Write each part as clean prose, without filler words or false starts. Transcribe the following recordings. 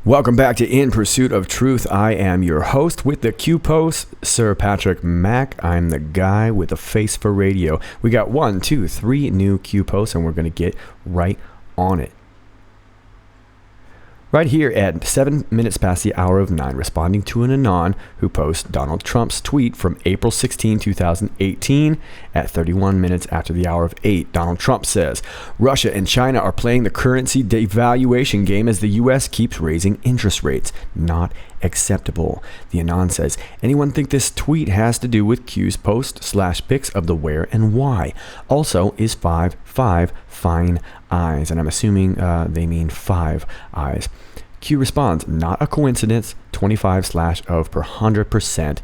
Welcome back to In Pursuit of Truth. I am your host with the Q Post, Sir Patrick Mack. I'm the guy with a face for radio. We got 3 new Q Posts, and we're going to get right on it. Right here at 7 minutes past the hour of 9, responding to an Anon who posts Donald Trump's tweet from April 16, 2018 at 31 minutes after the hour of 8. Donald Trump says, Russia and China are playing the currency devaluation game as the U.S. keeps raising interest rates. Not acceptable. The Anon says, anyone think this tweet has to do with Q's post/pics of the where and why? Also, is 5 fine eyes? And I'm assuming they mean 5 eyes. Q responds, not a coincidence, 25/100%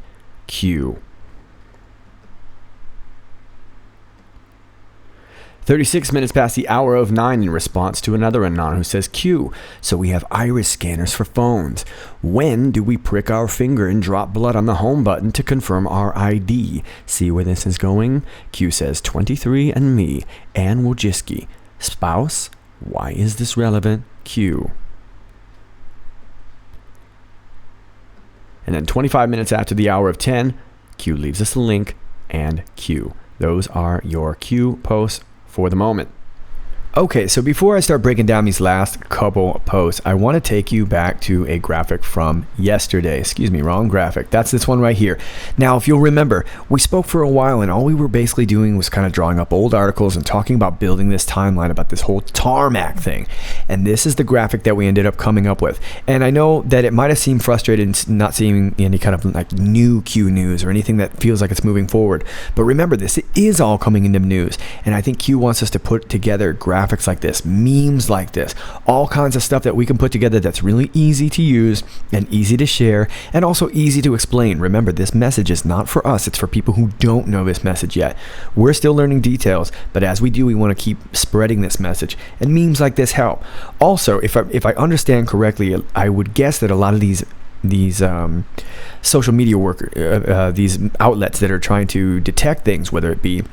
Q. 36 minutes past the hour of 9 in response to another Anon who says, Q, so we have iris scanners for phones. When do we prick our finger and drop blood on the home button to confirm our ID? See where this is going? Q says, 23 and me, Ann Wojcicki. Spouse? Why is this relevant? Q. And then 25 minutes after the hour of 10, Q leaves us a link and Q. Those are your Q posts for the moment. Okay, so before I start breaking down these last couple posts, I want to take you back to a graphic from yesterday. Wrong graphic. That's this one right here. Now, if you'll remember, we spoke for a while and all we were basically doing was kind of drawing up old articles and talking about building this timeline about this whole tarmac thing. And this is the graphic that we ended up coming up with. And I know that it might have seemed frustrating not seeing any kind of like new Q news or anything that feels like it's moving forward. But remember, this is all coming into news. And I think Q wants us to put together graphics like this, memes like this, all kinds of stuff that we can put together that's really easy to use and easy to share and also easy to explain. Remember, this message is not for us, it's for people who don't know this message yet. We're still learning details, but as we do, we want to keep spreading this message, and memes like this help. Also, if I understand correctly, I would guess that a lot of these social media these outlets that are trying to detect things, whether it be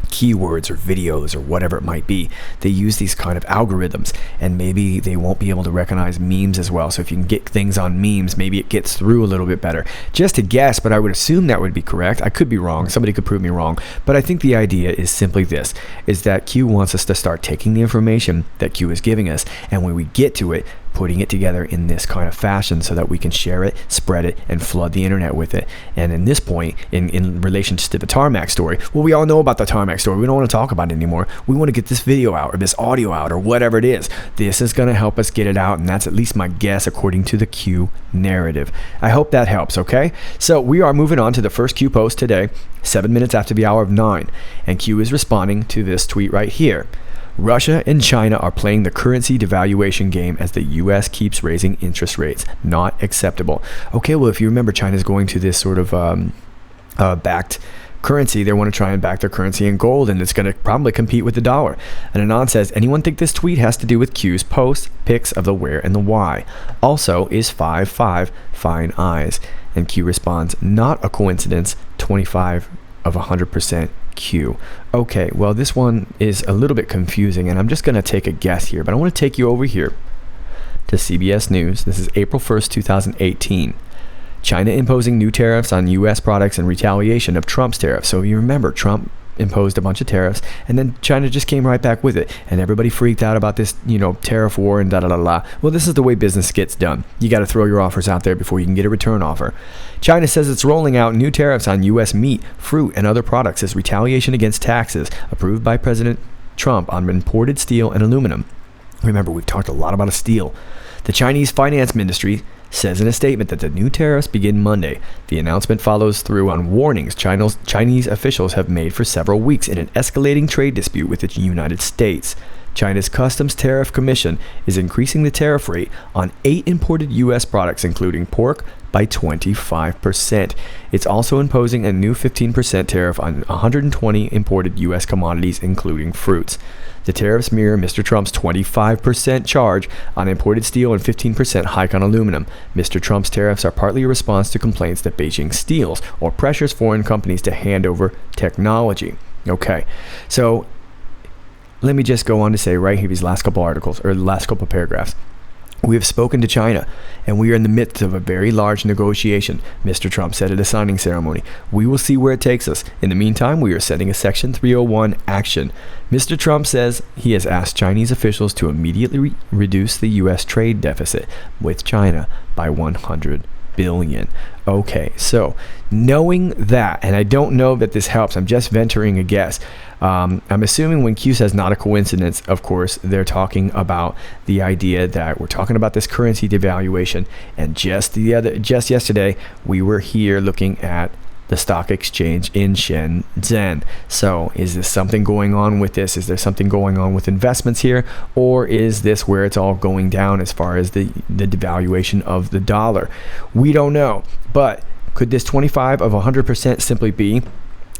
keywords or videos or whatever it might be, they use these kind of algorithms, and maybe they won't be able to recognize memes as well. So if you can get things on memes, maybe it gets through a little bit better. Just a guess, but I would assume that would be correct. I could be wrong. Somebody could prove me wrong. But I think the idea is simply this, is that Q wants us to start taking the information that Q is giving us, and when we get to it, putting it together in this kind of fashion so that we can share it, spread it, and flood the internet with it. And in this point, in relation to the tarmac story, well, we all know about the tarmac story. We don't want to talk about it anymore. We want to get this video out or this audio out or whatever it is. This is going to help us get it out, and that's at least my guess according to the Q narrative. I hope that helps, okay? So we are moving on to the first Q post today, 7 minutes after the hour of 9. And Q is responding to this tweet right here. Russia and China are playing the currency devaluation game as the U.S. keeps raising interest rates. Not acceptable. Okay, well, if you remember, China's going to this sort of backed currency. They want to try and back their currency in gold, and it's going to probably compete with the dollar. And Anon says, anyone think this tweet has to do with Q's post, pics of the where and the why? Also, is 5 fine eyes? And Q responds, not a coincidence, 25/100% Q. Okay, well, this one is a little bit confusing, and I'm just going to take a guess here, but I want to take you over here to CBS News. This is April 1st, 2018. China imposing new tariffs on U.S. products in retaliation of Trump's tariffs. So you remember, Trump imposed a bunch of tariffs, and then China just came right back with it, and everybody freaked out about this, tariff war and da-da-da-da. Well, this is the way business gets done. You got to throw your offers out there before you can get a return offer. China says it's rolling out new tariffs on U.S. meat, fruit, and other products as retaliation against taxes approved by President Trump on imported steel and aluminum. Remember, we've talked a lot about steel. The Chinese finance ministry says in a statement that the new tariffs begin Monday. The announcement follows through on warnings Chinese officials have made for several weeks in an escalating trade dispute with the United States. China's Customs Tariff Commission is increasing the tariff rate on 8 imported U.S. products, including pork, by 25%. It's also imposing a new 15% tariff on 120 imported U.S. commodities, including fruits. The tariffs mirror Mr. Trump's 25% charge on imported steel and 15% hike on aluminum. Mr. Trump's tariffs are partly a response to complaints that Beijing steals or pressures foreign companies to hand over technology. Okay, so let me just go on to say right here, these last couple articles, or last couple paragraphs. We have spoken to China, and we are in the midst of a very large negotiation, Mr. Trump said at a signing ceremony. We will see where it takes us. In the meantime, we are setting a Section 301 action. Mr. Trump says he has asked Chinese officials to immediately reduce the U.S. trade deficit with China by $100 billion. Okay, so knowing that, and I don't know that this helps, I'm just venturing a guess. I'm assuming when Q says not a coincidence, of course, they're talking about the idea that we're talking about this currency devaluation. And just yesterday, we were here looking at the stock exchange in Shenzhen. So is this something going on with this? Is there something going on with investments here? Or is this where it's all going down as far as the devaluation of the dollar? We don't know. But could this 25 of 100% simply be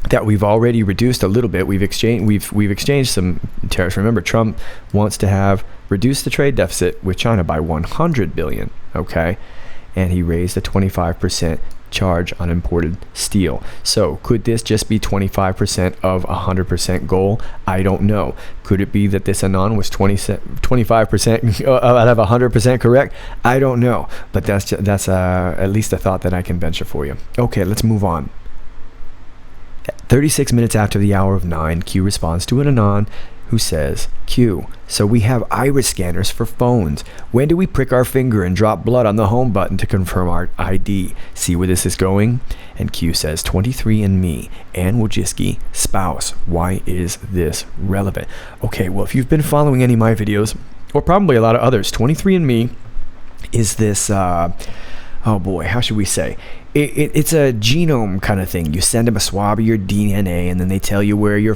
that we've already reduced a little bit? We've exchanged some tariffs. Remember, Trump wants to have reduced the trade deficit with China by $100 billion, okay? And he raised a 25% charge on imported steel. So could this just be 25% of 100% goal? I don't know. Could it be that this Anon was 25% out of 100% correct? I don't know. But that's at least a thought that I can venture for you. Okay, let's move on. 36 minutes after the hour of 9, Q responds to an Anon who says, Q, so we have iris scanners for phones. When do we prick our finger and drop blood on the home button to confirm our ID? See where this is going? And Q says, 23andMe, Ann Wojcicki, spouse. Why is this relevant? Okay, well, if you've been following any of my videos, or probably a lot of others, 23andMe is this, oh boy, how should we say? It's a genome kind of thing. You send them a swab of your DNA, and then they tell you where you're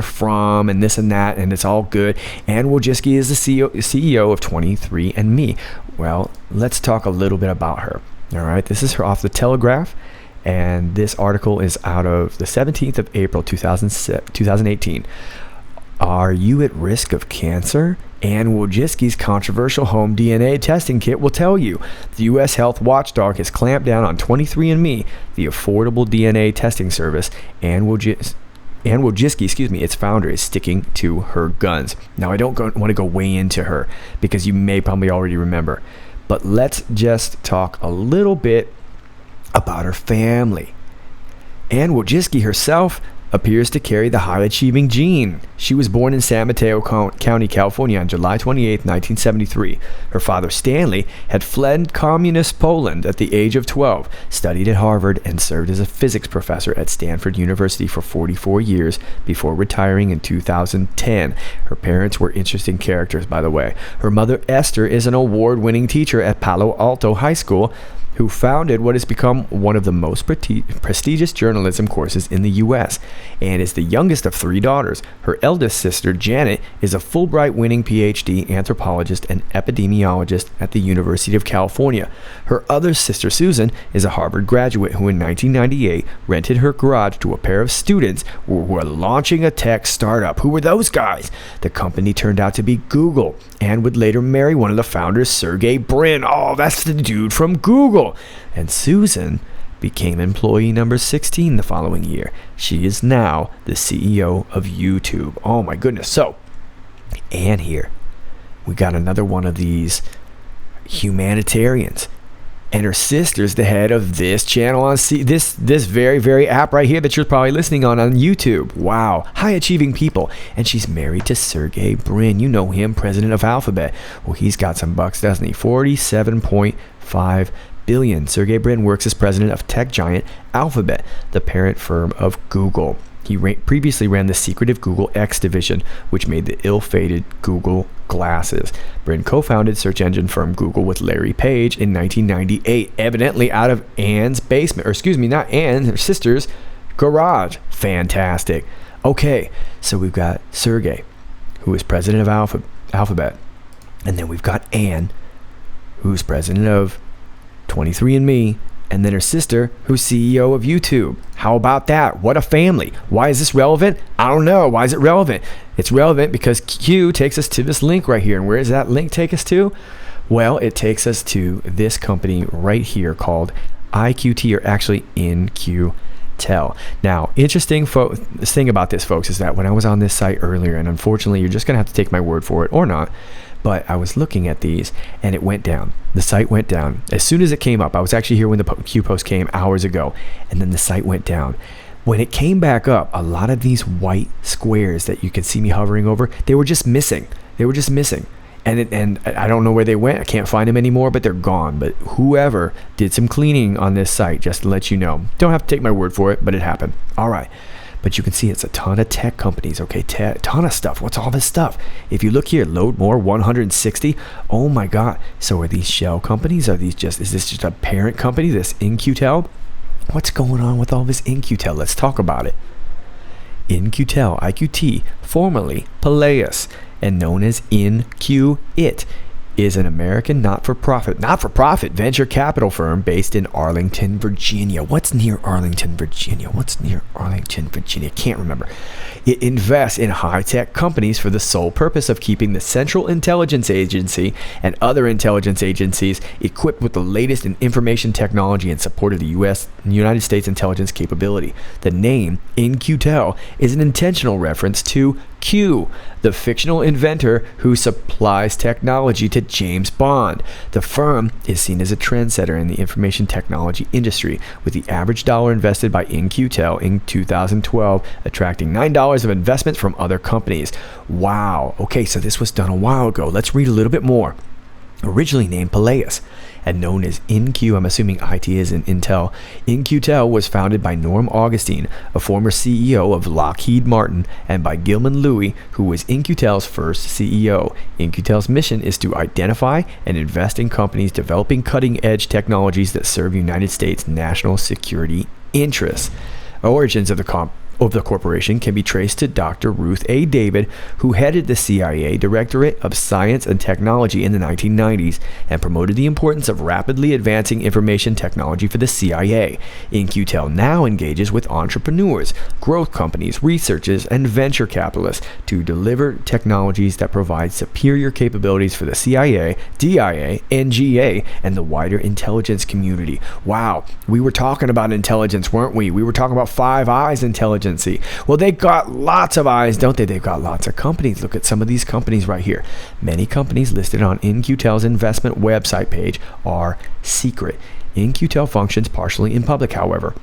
from, and this and that, and it's all good. Ann Wojcicki is the CEO of 23andMe. Well, let's talk a little bit about her. All right, this is her off the Telegraph, and this article is out of the 17th of April, 2018. Are you at risk of cancer? Ann Wojcicki's controversial home DNA testing kit will tell you. The U.S. health watchdog has clamped down on 23andMe, the affordable DNA testing service. Ann Wojcicki, its founder, is sticking to her guns. Now, I don't want to go way into her because you may probably already remember. But let's just talk a little bit about her family. Ann Wojcicki herself appears to carry the high-achieving gene. She was born in San Mateo County, California on July 28, 1973. Her father, Stanley, had fled communist Poland at the age of 12, studied at Harvard, and served as a physics professor at Stanford University for 44 years before retiring in 2010. Her parents were interesting characters, by the way. Her mother, Esther, is an award-winning teacher at Palo Alto High School, who founded what has become one of the most prestigious journalism courses in the U.S. and is the youngest of 3 daughters. Her eldest sister, Janet, is a Fulbright-winning PhD anthropologist and epidemiologist at the University of California. Her other sister, Susan, is a Harvard graduate who in 1998 rented her garage to a pair of students who were launching a tech startup. Who were those guys? The company turned out to be Google and would later marry one of the founders, Sergey Brin. Oh, that's the dude from Google. And Susan became employee number 16 the following year. She is now the CEO of YouTube. Oh my goodness. So, and here, we got another one of these humanitarians. And her sister's the head of this channel on this very, very app right here that you're probably listening on YouTube. Wow. High achieving people. And she's married to Sergey Brin. You know him, president of Alphabet. Well, he's got some bucks, doesn't he? 47.5 billion. Sergey Brin works as president of tech giant Alphabet, the parent firm of Google. He previously ran the secretive Google X division, which made the ill-fated Google glasses. Brin co-founded search engine firm Google with Larry Page in 1998, evidently out of Ann's basement, or excuse me, not Ann, her sister's garage. Fantastic. Okay, so we've got Sergey, who is president of Alphabet, and then we've got Ann, who's president of 23andMe, and then her sister, who's CEO of YouTube. How about that? What a family. Why is this relevant? I don't know. Why is it relevant? It's relevant because Q takes us to this link right here. And where does that link take us to? Well, it takes us to this company right here called IQT, or actually InQtel. Now, interesting thing about this, folks, is that when I was on this site earlier, and unfortunately you're just going to have to take my word for it or not, But I was looking at these and it went down. The site went down. As soon as it came up, I was actually here when the Q post came hours ago, and then the site went down. When it came back up, a lot of these white squares that you can see me hovering over, they were just missing. And I don't know where they went. I can't find them anymore, but they're gone. But whoever did some cleaning on this site, just to let you know. Don't have to take my word for it, but it happened. All right. But you can see it's a ton of tech companies, okay? Ton of stuff. What's all this stuff? If you look here, load more, 160. Oh my God. So are these shell companies? Is this just a parent company, this In-Q-Tel? What's going on with all this In-Q-Tel? Let's talk about it. In-Q-Tel, IQT, formerly Peleus, and known as In-Q-It, is an American not-for-profit venture capital firm based in Arlington, Virginia. What's near Arlington, Virginia? Can't remember. It invests in high-tech companies for the sole purpose of keeping the Central Intelligence Agency and other intelligence agencies equipped with the latest in information technology in support of the United States intelligence capability. The name In-Q-Tel is an intentional reference to Q, the fictional inventor who supplies technology to James Bond. The firm is seen as a trendsetter in the information technology industry, with the average dollar invested by In-Q-Tel in 2012 attracting $9 of investment from other companies. Wow. Okay, so this was done a while ago. Let's read a little bit more. Originally named Peleus and known as In-Q, I'm assuming IT is in Intel, In-Q-Tel was founded by Norm Augustine, a former CEO of Lockheed Martin, and by Gilman Louie, who was In-Q-Tel's first CEO. In-Q-Tel's mission is to identify and invest in companies developing cutting-edge technologies that serve United States national security interests. Origins of the corporation can be traced to Dr. Ruth A. David, who headed the CIA Directorate of Science and Technology in the 1990s and promoted the importance of rapidly advancing information technology for the CIA. In-Q-Tel now engages with entrepreneurs, growth companies, researchers, and venture capitalists to deliver technologies that provide superior capabilities for the CIA, DIA, NGA, and the wider intelligence community. Wow, we were talking about intelligence, weren't we? We were talking about Five Eyes intelligence. Well, they got lots of eyes, don't they? They've got lots of companies. Look at some of these companies right here. Many companies listed on In-Q-Tel's investment website page are secret. In-Q-Tel functions partially in public, however.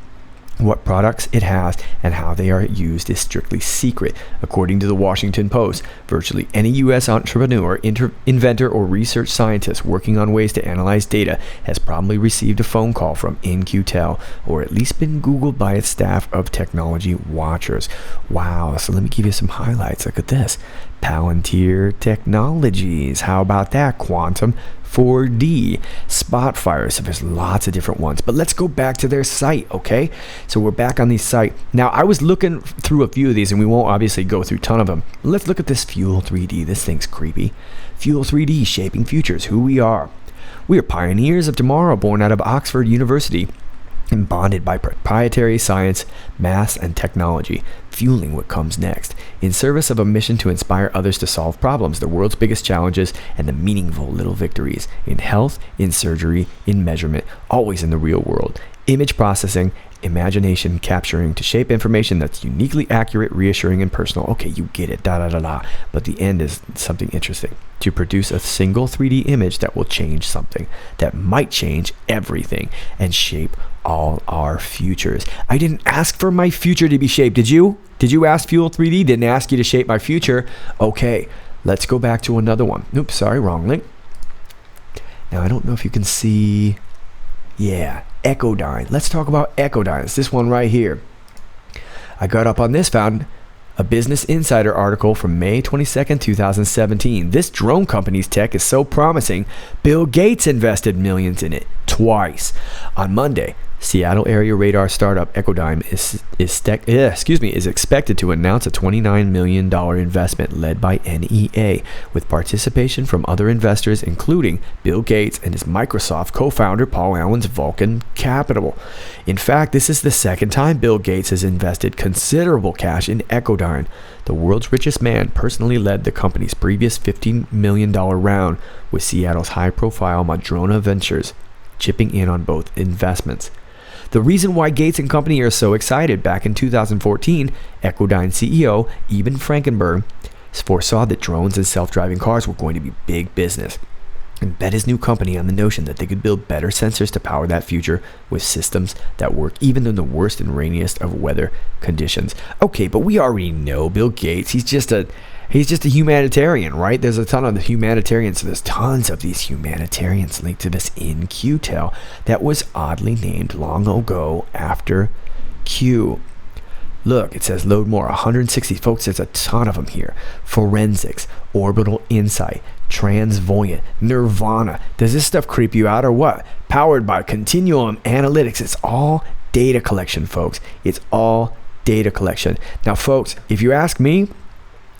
What products it has and how they are used is strictly secret. According to the Washington Post, virtually any U.S. entrepreneur, inventor, or research scientist working on ways to analyze data has probably received a phone call from In-Q-Tel, or at least been Googled by its staff of technology watchers. Wow, so let me give you some highlights. Look at this. Palantir Technologies. How about that? Quantum 4D, Spotfire. So there's lots of different ones, but let's go back to their site. Okay, so we're back on the site now. I was looking through a few of these and we won't obviously go through a ton of them. Let's look at this Fuel 3D. This thing's creepy. Fuel 3D, shaping futures, who we are pioneers of tomorrow, born out of Oxford University and bonded by proprietary science, math, and technology, fueling what comes next, in service of a mission to inspire others to solve problems, the world's biggest challenges, and the meaningful little victories in health, in surgery, in measurement, always in the real world. Image processing, imagination capturing to shape information that's uniquely accurate, reassuring, and personal. Okay, you get it, But the end is something interesting. To produce a single 3D image that will change something, that might change everything, and shape all our futures. I didn't ask for my future to be shaped, did you? Did you ask Fuel 3D? Didn't ask you to shape my future. Okay, let's go back to another one. Oops, sorry, wrong link. Now, I don't know if you can see... Yeah, Echodyne. Let's talk about Echodyne. It's this one right here. I got up on this, found a Business Insider article from May 22nd, 2017. This drone company's tech is so promising, Bill Gates invested millions in it twice. On Monday, Seattle area radar startup Echodyne is expected to announce a $29 million investment led by NEA, with participation from other investors including Bill Gates and his Microsoft co-founder Paul Allen's Vulcan Capital. In fact, this is the second time Bill Gates has invested considerable cash in Echodyne. The world's richest man personally led the company's previous $15 million round, with Seattle's high-profile Madrona Ventures chipping in on both investments. The reason why Gates and company are so excited: back in 2014, Echodyne CEO Eben Frankenberg foresaw that drones and self-driving cars were going to be big business, and bet his new company on the notion that they could build better sensors to power that future with systems that work even in the worst and rainiest of weather conditions. Okay, but we already know Bill Gates. He's just a humanitarian, right? There's a ton of the humanitarians. So there's tons of these humanitarians linked to this In-Q-Tel that was oddly named long ago after Q. Look, it says load more, 160. Folks, there's a ton of them here. Forensics, orbital insight, transvoyant, nirvana. Does this stuff creep you out or what? Powered by continuum analytics. It's all data collection, folks. It's all data collection. Now, folks, if you ask me,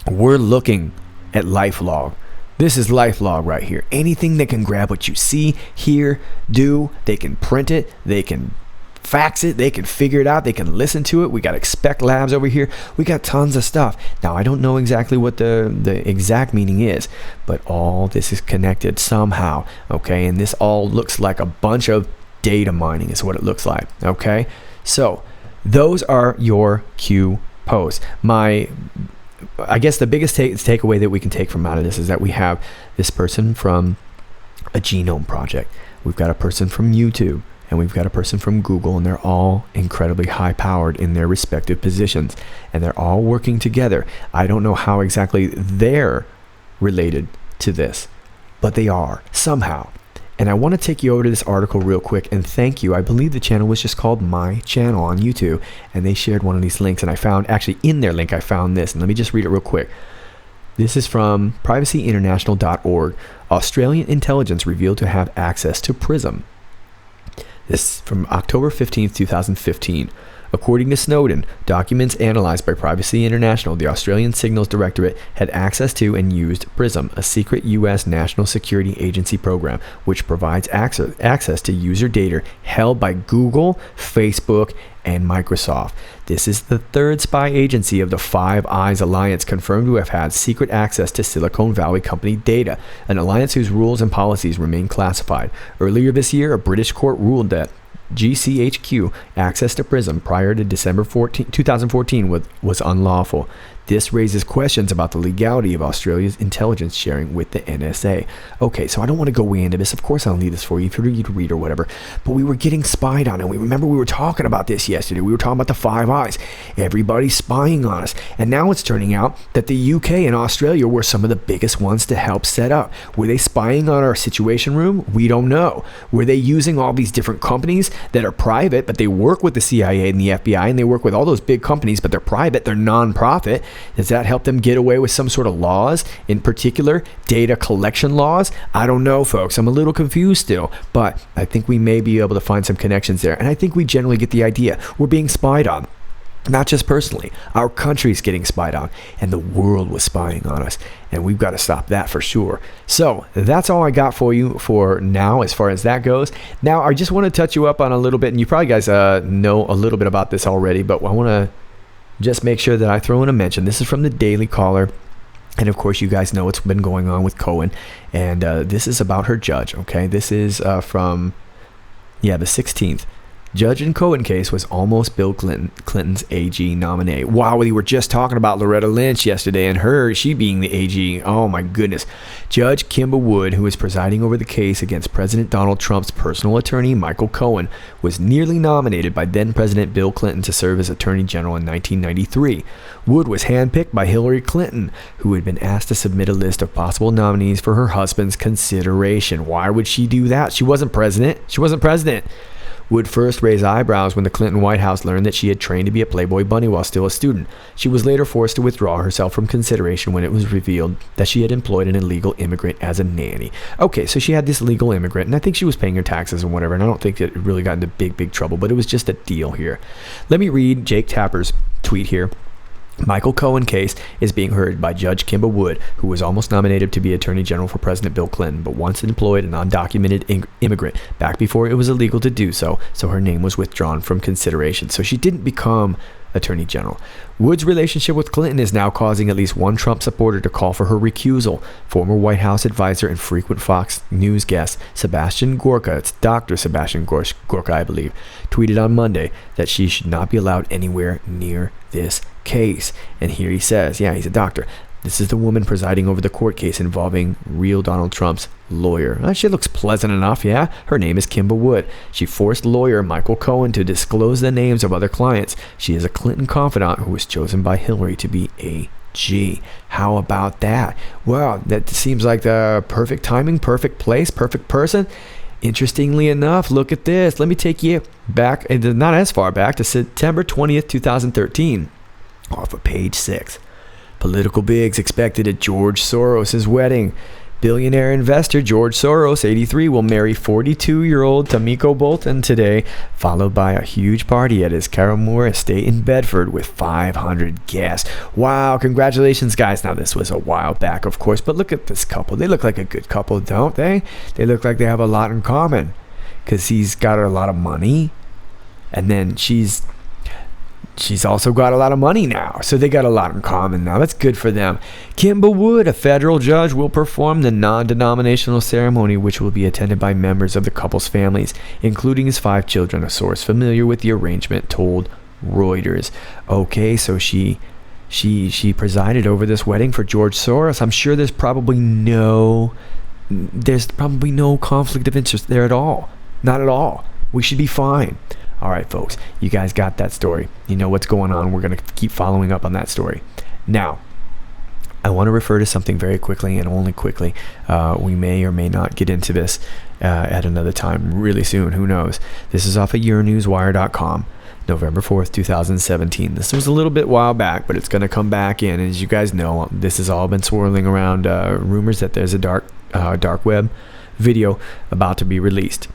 we're looking at LifeLog. This is LifeLog right here. Anything that can grab what you see, hear, do, they can print it, they can fax it, they can figure it out, they can listen to it. We got Expect Labs over here. We got tons of stuff. Now, I don't know exactly what the exact meaning is, but all this is connected somehow, okay? And this all looks like a bunch of data mining is what it looks like, okay? So those are your Q posts. I guess the biggest takeaway that we can take from out of this is that we have this person from a genome project. We've got a person from YouTube, and we've got a person from Google, and they're all incredibly high powered in their respective positions, and they're all working together. I don't know how exactly they're related to this, but they are somehow. And I want to take you over to this article real quick and thank you. I believe the channel was just called My Channel on YouTube, and they shared one of these links, and I found actually in their link I found this, and let me just read it real quick. This is from privacyinternational.org. Australian intelligence revealed to have access to Prism. This is from October 15th, 2015. According to Snowden, documents analyzed by Privacy International, the Australian Signals Directorate had access to and used Prism, a secret U.S. national security agency program, which provides access to user data held by Google, Facebook, and Microsoft. This is the third spy agency of the Five Eyes Alliance confirmed to have had secret access to Silicon Valley company data, an alliance whose rules and policies remain classified. Earlier this year, a British court ruled that GCHQ access to Prism prior to December 2014 was unlawful. This raises questions about the legality of Australia's intelligence sharing with the NSA. Okay, so I don't want to go way into this. Of course, I'll leave this for you if you to read or whatever. But we were getting spied on, and we were talking about this yesterday. We were talking about the Five Eyes. Everybody's spying on us. And now it's turning out that the UK and Australia were some of the biggest ones to help set up. Were they spying on our Situation Room? We don't know. Were they using all these different companies that are private, but they work with the CIA and the FBI, and they work with all those big companies, but they're private, they're non-profit? Does that help them get away with some sort of laws, in particular data collection laws? I don't know, folks. I'm a little confused still, but I think we may be able to find some connections there. And I think we generally get the idea. We're being spied on. Not just personally. Our country's getting spied on, and the world was spying on us, and we've got to stop that for sure. So that's all I got for you for now as far as that goes. Now, I just want to touch you up on a little bit, and you probably guys know a little bit about this already, but I want to just make sure that I throw in a mention. This is from the Daily Caller. And of course, you guys know what's been going on with Cohen. And this is about her judge, okay? This is from the 16th. Judge in Cohen case was almost Bill Clinton's AG nominee. Wow, we were just talking about Loretta Lynch yesterday and she being the AG. Oh my goodness. Judge Kimba Wood, who is presiding over the case against President Donald Trump's personal attorney, Michael Cohen, was nearly nominated by then-President Bill Clinton to serve as Attorney General in 1993. Wood was handpicked by Hillary Clinton, who had been asked to submit a list of possible nominees for her husband's consideration. Why would she do that? She wasn't president. Wood first raised eyebrows when the Clinton White House learned that she had trained to be a Playboy bunny while still a student. She was later forced to withdraw herself from consideration when it was revealed that she had employed an illegal immigrant as a nanny. Okay, so she had this illegal immigrant, and I think she was paying her taxes and whatever, and I don't think it really got into big trouble, but it was just a deal here. Let me read Jake Tapper's tweet here. Michael Cohen case is being heard by Judge Kimba Wood, who was almost nominated to be Attorney General for President Bill Clinton, but once employed an undocumented immigrant back before it was illegal to do so her name was withdrawn from consideration. So she didn't become Attorney General. Wood's relationship with Clinton is now causing at least one Trump supporter to call for her recusal. Former White House advisor and frequent Fox News guest Sebastian Gorka, it's Dr. Sebastian Gorka, I believe, tweeted on Monday that she should not be allowed anywhere near this case. And here he says, yeah, he's a doctor. This is the woman presiding over the court case involving real Donald Trump's lawyer. She looks pleasant enough, yeah? Her name is Kimba Wood. She forced lawyer Michael Cohen to disclose the names of other clients. She is a Clinton confidant who was chosen by Hillary to be AG. How about that? Well, that seems like the perfect timing, perfect place, perfect person. Interestingly enough, look at this. Let me take you back, not as far back, to September 20th, 2013, off of page 6. Political bigs expected at George Soros' wedding. Billionaire investor George Soros, 83, will marry 42-year-old Tamiko Bolton today, followed by a huge party at his Carramore estate in Bedford with 500 guests. Wow, congratulations, guys. Now, this was a while back, of course, but look at this couple. They look like a good couple, don't they? They look like they have a lot in common, because he's got a lot of money, and then she's also got a lot of money now, so they got a lot in common now. That's good for them. Kimba Wood, a federal judge, will perform the non-denominational ceremony, which will be attended by members of the couple's families, including his 5 children. A source familiar with the arrangement told Reuters. Okay, so she presided over this wedding for George Soros. I'm sure there's probably no conflict of interest there at all. Not at all. We should be fine. All right, folks, you guys got that story. You know what's going on. We're going to keep following up on that story. Now, I want to refer to something very quickly and only quickly. We may or may not get into this at another time really soon. Who knows? This is off of yournewswire.com, November 4th, 2017. This was a little bit while back, but it's going to come back in. As you guys know, this has all been swirling around rumors that there's a dark web video about to be released.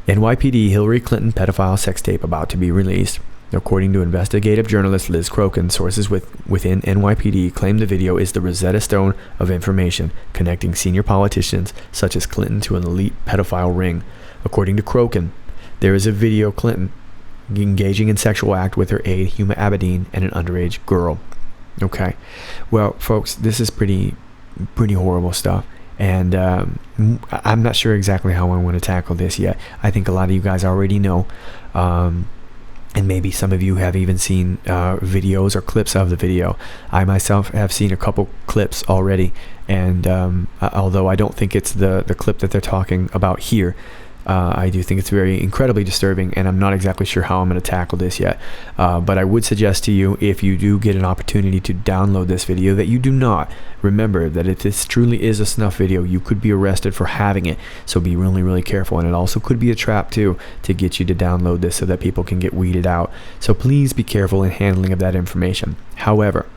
NYPD Hillary Clinton pedophile sex tape about to be released. According to investigative journalist Liz Crokin, sources within NYPD claim the video is the Rosetta Stone of information connecting senior politicians such as Clinton to an elite pedophile ring. According to Crokin, there is a video Clinton engaging in sexual act with her aide Huma Abedin and an underage girl. Okay, well, folks, this is pretty horrible stuff. And I'm not sure exactly how I want to tackle this yet. I think a lot of you guys already know, and maybe some of you have even seen videos or clips of the video. I myself have seen a couple clips already, and although I don't think it's the clip that they're talking about here, I do think it's very incredibly disturbing, and I'm not exactly sure how I'm going to tackle this yet. But I would suggest to you, if you do get an opportunity to download this video, that you do not. Remember that if this truly is a snuff video, you could be arrested for having it. So be really, really careful. And it also could be a trap, too, to get you to download this so that people can get weeded out. So please be careful in handling of that information. However,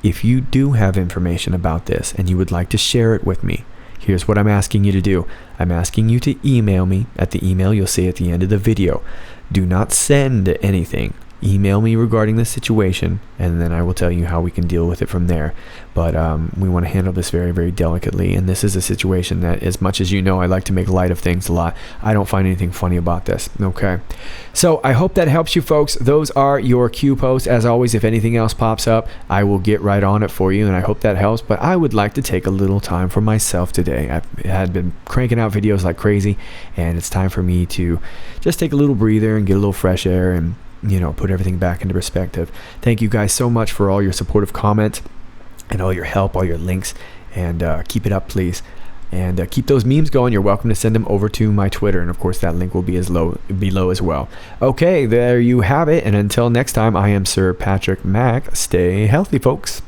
if you do have information about this and you would like to share it with me, here's what I'm asking you to do. I'm asking you to email me at the email you'll see at the end of the video. Do not send anything. Email me regarding the situation, and then I will tell you how we can deal with it from there. But we want to handle this very, very delicately, and this is a situation that, as much as you know, I like to make light of things a lot. I don't find anything funny about this, okay? So I hope that helps you, folks. Those are your Q posts. As always, if anything else pops up, I will get right on it for you, and I hope that helps. But I would like to take a little time for myself today. I had been cranking out videos like crazy, and it's time for me to just take a little breather and get a little fresh air and put everything back into perspective. Thank you guys so much for all your supportive comments and all your help, all your links, and keep it up, please. And keep those memes going. You're welcome to send them over to my Twitter, and of course that link will be below as well. Okay, there you have it, and until next time, I am Sir Patrick Mack. Stay healthy, folks.